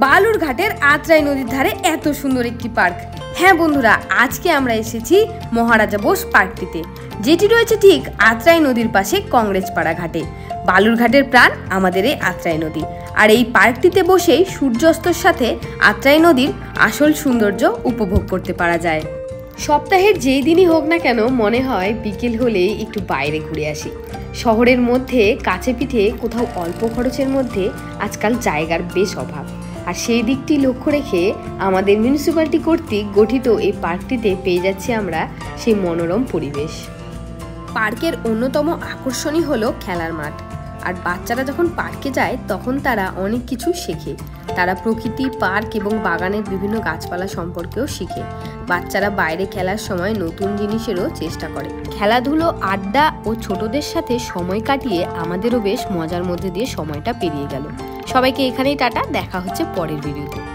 বালুরঘাটের আত্রাই নদীর ধারে এত সুন্দর একটি পার্ক। হ্যাঁ বন্ধুরা, আজকে আমরা এসেছি মহারাজা বোস পার্কটিতে, যেটি রয়েছে ঠিক আত্রাই নদীর পাশে কংগ্রেসপাড়া ঘাটে। বালুরঘাটের প্রাণ আমাদের এই আত্রাই নদী, আর এই পার্কটিতে বসেই সূর্যাস্তর সাথে আত্রাই নদীর আসল সৌন্দর্য উপভোগ করতে পারা যায়। সপ্তাহের যেই দিনই হোক না কেন, মনে হয় বিকেল হলেই একটু বাইরে ঘুরে আসি। শহরের মধ্যে কাছে পিঠে কোথাও অল্প খরচের মধ্যে আজকাল জায়গার বেশ অভাব, আর সেই দিকটি লক্ষ্য রেখে আমাদের মিউনিসিপ্যালিটি কর্তৃক গঠিত এই পার্কটিতে পেয়ে যাচ্ছি আমরা সেই মনোরম পরিবেশ। পার্কের অন্যতম আকর্ষণই হলো খেলার মাঠ, আর বাচ্চারা যখন পার্কে যায় তখন তারা অনেক কিছু শেখে। তারা প্রকৃতি, পার্ক এবং বাগানের বিভিন্ন গাছপালা সম্পর্কেও শিখে। বাচ্চারা বাইরে খেলার সময় নতুন জিনিসেরও চেষ্টা করে। খেলাধুলো, আড্ডা ও ছোটদের সাথে সময় কাটিয়ে আমাদেরও বেশ মজার মধ্যে দিয়ে সময়টা পেরিয়ে গেল। সবাইকে এখানেই টাটা, দেখা হচ্ছে পরের ভিডিওতে।